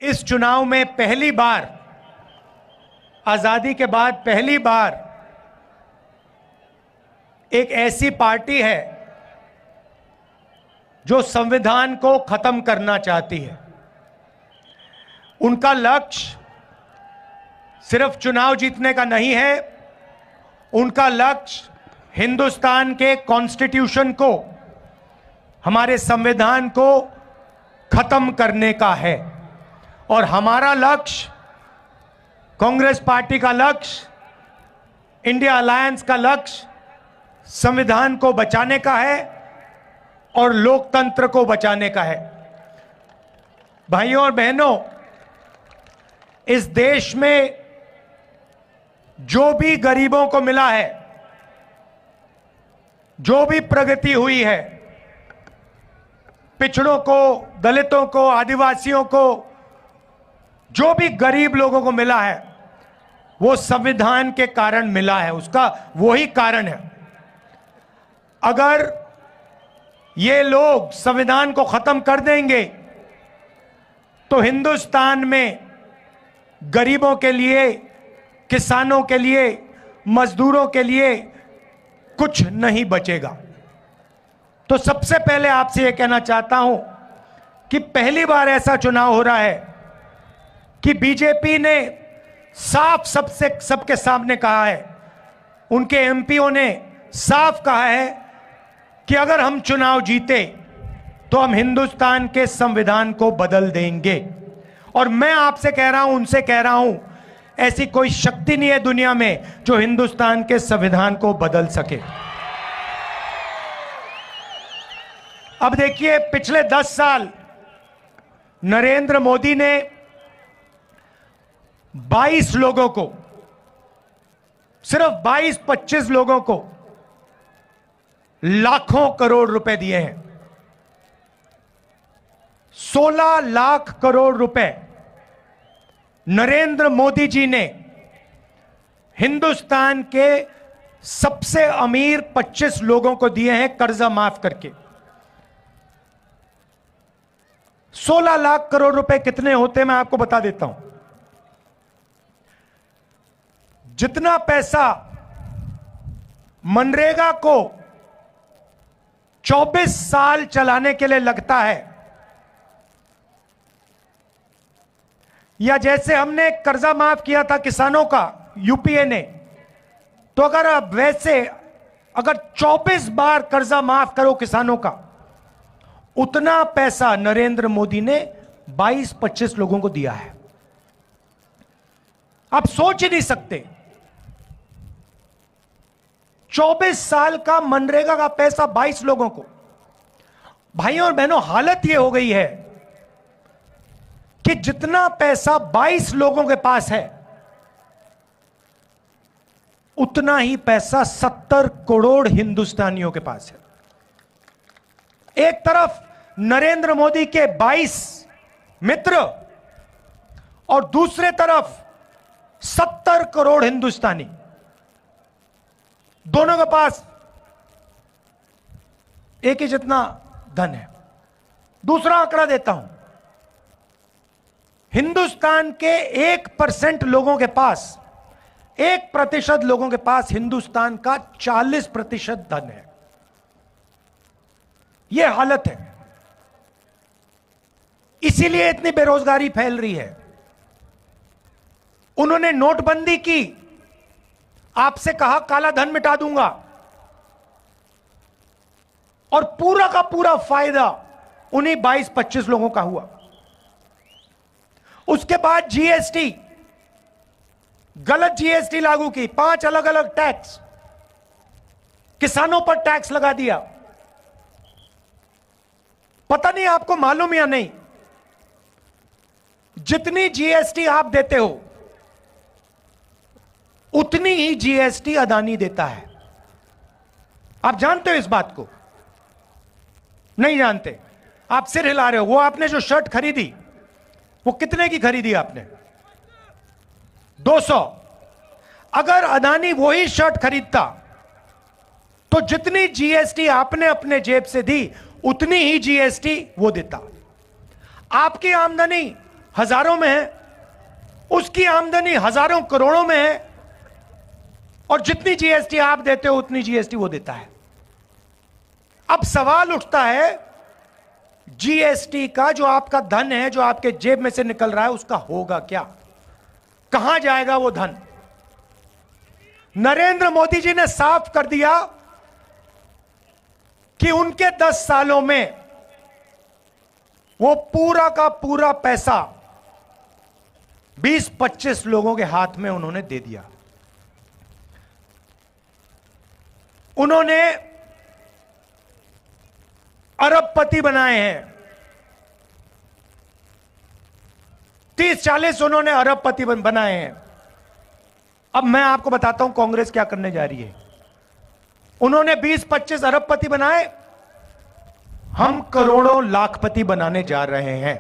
इस चुनाव में पहली बार, आजादी के बाद पहली बार एक ऐसी पार्टी है जो संविधान को खत्म करना चाहती है। उनका लक्ष्य सिर्फ चुनाव जीतने का नहीं है, उनका लक्ष्य हिंदुस्तान के कॉन्स्टिट्यूशन को, हमारे संविधान को खत्म करने का है। और हमारा लक्ष्य, कांग्रेस पार्टी का लक्ष्य, इंडिया अलायंस का लक्ष्य संविधान को बचाने का है और लोकतंत्र को बचाने का है। भाइयों और बहनों, इस देश में जो भी गरीबों को मिला है, जो भी प्रगति हुई है, पिछड़ों को, दलितों को, आदिवासियों को, जो भी गरीब लोगों को मिला है, वो संविधान के कारण मिला है। उसका वही कारण है। अगर ये लोग संविधान को खत्म कर देंगे तो हिंदुस्तान में गरीबों के लिए, किसानों के लिए, मजदूरों के लिए कुछ नहीं बचेगा। तो सबसे पहले आपसे यह कहना चाहता हूं कि पहली बार ऐसा चुनाव हो रहा है कि बीजेपी ने साफ सबके सामने कहा है, उनके एमपीओ ने साफ कहा है कि अगर हम चुनाव जीते तो हम हिंदुस्तान के संविधान को बदल देंगे। और मैं आपसे कह रहा हूं, उनसे कह रहा हूं, ऐसी कोई शक्ति नहीं है दुनिया में जो हिंदुस्तान के संविधान को बदल सके। अब देखिए, पिछले 10 साल नरेंद्र मोदी ने 22 लोगों को, सिर्फ 22-25 लोगों को लाखों करोड़ रुपए दिए हैं। 16 लाख करोड़ रुपए नरेंद्र मोदी जी ने हिंदुस्तान के सबसे अमीर 25 लोगों को दिए हैं कर्जा माफ करके। 16 लाख करोड़ रुपए कितने होते, मैं आपको बता देता हूं। जितना पैसा मनरेगा को 24 साल चलाने के लिए लगता है, या जैसे हमने कर्जा माफ किया था किसानों का यूपीए ने, तो अगर आप वैसे अगर 24 बार कर्जा माफ करो किसानों का, उतना पैसा नरेंद्र मोदी ने 22-25 लोगों को दिया है। आप सोच ही नहीं सकते, 24 साल का मनरेगा का पैसा 22 लोगों को। भाइयों और बहनों, हालत यह हो गई है कि जितना पैसा 22 लोगों के पास है, उतना ही पैसा 70 करोड़ हिंदुस्तानियों के पास है। एक तरफ नरेंद्र मोदी के 22 मित्र और दूसरे तरफ 70 करोड़ हिंदुस्तानी, दोनों के पास एक ही जितना धन है। दूसरा आंकड़ा देता हूं, हिंदुस्तान के 1% लोगों के पास, 1% लोगों के पास हिंदुस्तान का 40% धन है। यह हालत है। इसीलिए इतनी बेरोजगारी फैल रही है। उन्होंने नोटबंदी की, आपसे कहा काला धन मिटा दूंगा, और पूरा का पूरा फायदा उन्हीं 22-25 लोगों का हुआ। उसके बाद जीएसटी, गलत जीएसटी लागू की, 5 अलग अलग टैक्स, किसानों पर टैक्स लगा दिया। पता नहीं आपको मालूम या नहीं, जितनी जीएसटी आप देते हो उतनी ही जीएसटी अदानी देता है। आप जानते हो इस बात को? नहीं जानते? आप सिर हिला रहे हो। वो आपने जो शर्ट खरीदी, वो कितने की खरीदी आपने? 200। अगर अदानी वही शर्ट खरीदता तो जितनी जीएसटी आपने अपने जेब से दी, उतनी ही जीएसटी वो देता। आपकी आमदनी हजारों में है, उसकी आमदनी हजारों करोड़ों में है, और जितनी जीएसटी आप देते हो उतनी जीएसटी वो देता है। अब सवाल उठता है, जीएसटी का जो आपका धन है, जो आपके जेब में से निकल रहा है, उसका होगा क्या? कहां जाएगा वो धन? नरेंद्र मोदी जी ने साफ कर दिया कि उनके 10 सालों में वो पूरा का पूरा पैसा 20-25 लोगों के हाथ में उन्होंने दे दिया। उन्होंने अरबपति बनाए हैं, 30-40 उन्होंने अरबपति बनाए हैं। अब मैं आपको बताता हूं कांग्रेस क्या करने जा रही है। उन्होंने 20-25 अरबपति बनाए, हम करोड़ों लाखपति बनाने जा रहे हैं।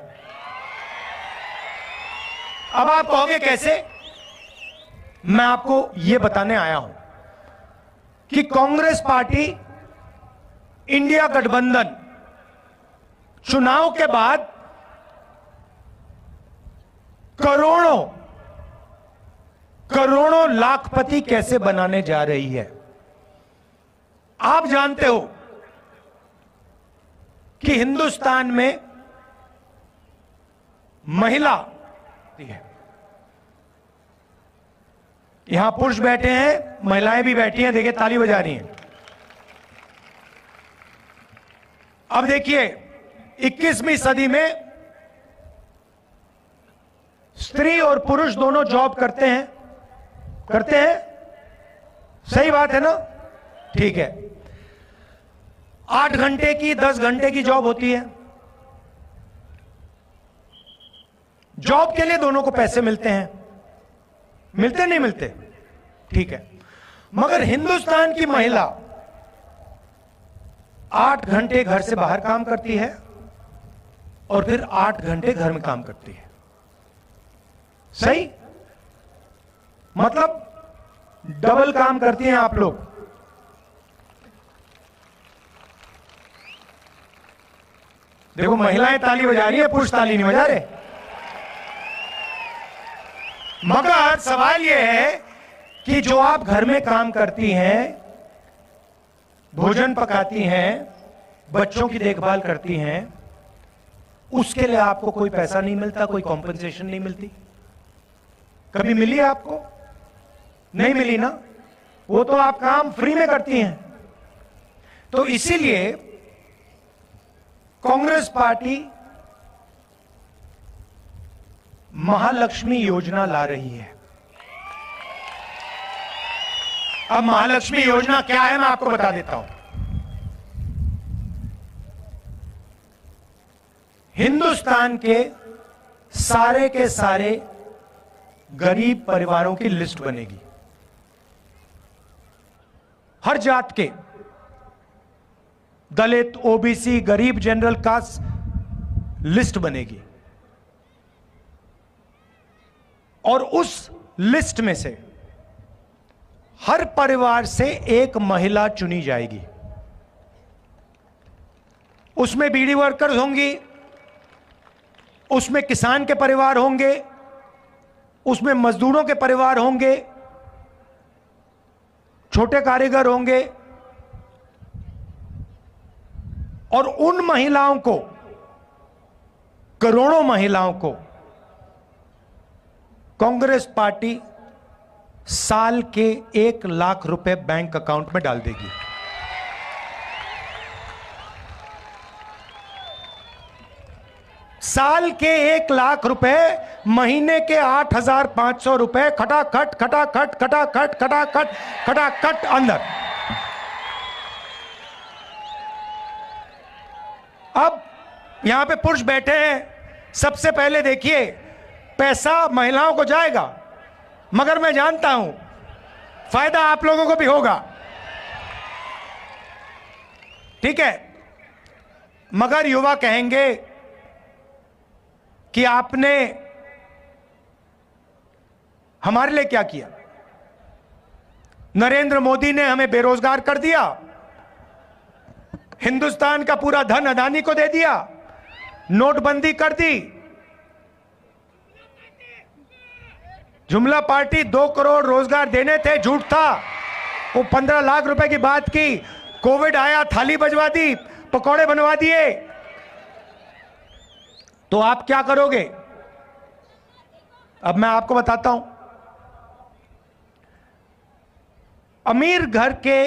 अब आप कहोगे कैसे? मैं आपको यह बताने आया हूं कि कांग्रेस पार्टी, इंडिया गठबंधन चुनाव के बाद करोड़ों लाखपति कैसे बनाने जा रही है। आप जानते हो कि हिंदुस्तान में महिला है, यहां पुरुष बैठे हैं, महिलाएं भी बैठी हैं, देखिए ताली बजा रही हैं। अब देखिए 21वीं सदी में स्त्री और पुरुष दोनों जॉब करते हैं, सही बात है ना? ठीक है, 8 घंटे की 10 घंटे की जॉब होती है। जॉब के लिए दोनों को पैसे मिलते हैं, मिलते नहीं मिलते? ठीक है, मगर हिंदुस्तान की महिला 8 घंटे घर से बाहर काम करती है और फिर 8 घंटे घर में काम करती है। सही? मतलब डबल काम करती हैं आप लोग। देखो महिलाएं ताली बजा रही है, पुरुष ताली नहीं बजा रहे। मगर सवाल यह है कि जो आप घर में काम करती हैं, भोजन पकाती हैं, बच्चों की देखभाल करती हैं, उसके लिए आपको कोई पैसा नहीं मिलता, कोई कॉम्पेंसेशन नहीं मिलती। कभी मिली है आपको? नहीं मिली ना? वो तो आप काम फ्री में करती हैं। तो इसीलिए कांग्रेस पार्टी महालक्ष्मी योजना ला रही है। अब महालक्ष्मी योजना क्या है मैं आपको बता देता हूं। हिंदुस्तान के सारे गरीब परिवारों की लिस्ट बनेगी, हर जात के, दलित, ओबीसी, गरीब, जनरल कास्ट लिस्ट बनेगी, और उस लिस्ट में से हर परिवार से एक महिला चुनी जाएगी। उसमें बीड़ी वर्कर्स होंगी, उसमें किसान के परिवार होंगे, उसमें मजदूरों के परिवार होंगे, छोटे कारीगर होंगे, और उन महिलाओं को, करोड़ों महिलाओं को कांग्रेस पार्टी साल के 1 लाख रुपए बैंक अकाउंट में डाल देगी। साल के 1 लाख रुपए, महीने के 8,500 रुपए, खटाखट अंदर। अब यहां पे पुरुष बैठे हैं, सबसे पहले देखिए पैसा महिलाओं को जाएगा, मगर मैं जानता हूं फायदा आप लोगों को भी होगा, ठीक है? मगर युवा कहेंगे कि आपने हमारे लिए क्या किया? नरेंद्र मोदी ने हमें बेरोजगार कर दिया, हिंदुस्तान का पूरा धन अदानी को दे दिया, नोटबंदी कर दी, जुमला पार्टी 2 करोड़ रोजगार देने थे, झूठ था। वो 15 लाख रुपए की बात की, कोविड आया, थाली बजवा दी, पकौड़े बनवा दिए। तो आप क्या करोगे? अब मैं आपको बताता हूं। अमीर घर के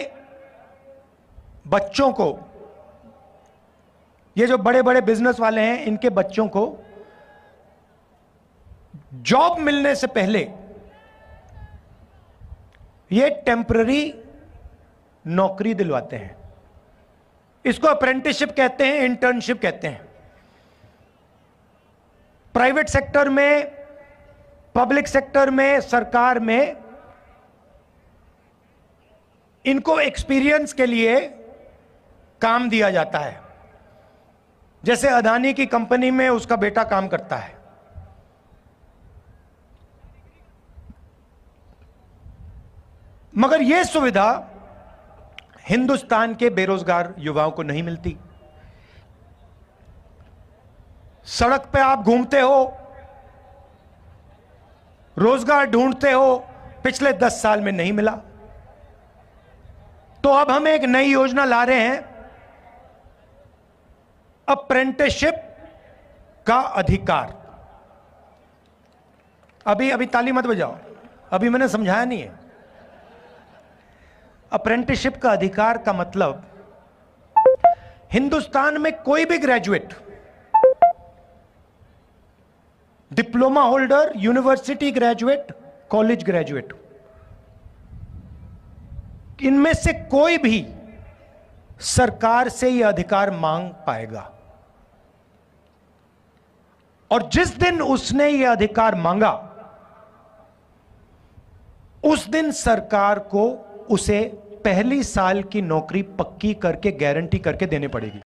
बच्चों को, ये जो बड़े बड़े बिजनेस वाले हैं, इनके बच्चों को जॉब मिलने से पहले ये टेम्पररी नौकरी दिलवाते हैं। इसको अप्रेंटिसशिप कहते हैं, इंटर्नशिप कहते हैं। प्राइवेट सेक्टर में, पब्लिक सेक्टर में, सरकार में इनको एक्सपीरियंस के लिए काम दिया जाता है। जैसे अदानी की कंपनी में उसका बेटा काम करता है। मगर यह सुविधा हिंदुस्तान के बेरोजगार युवाओं को नहीं मिलती। सड़क पे आप घूमते हो, रोजगार ढूंढते हो, पिछले 10 साल में नहीं मिला। तो अब हम एक नई योजना ला रहे हैं, अप्रेंटिसशिप का अधिकार। अभी ताली मत बजाओ, अभी मैंने समझाया नहीं है। अप्रेंटिसशिप का अधिकार का मतलब, हिंदुस्तान में कोई भी graduate, diploma holder, university graduate, college graduate, इनमें से कोई भी सरकार से यह अधिकार मांग पाएगा। और जिस दिन उसने यह अधिकार मांगा, उस दिन सरकार को उसे पहली साल की नौकरी पक्की करके, गारंटी करके देनी पड़ेगी।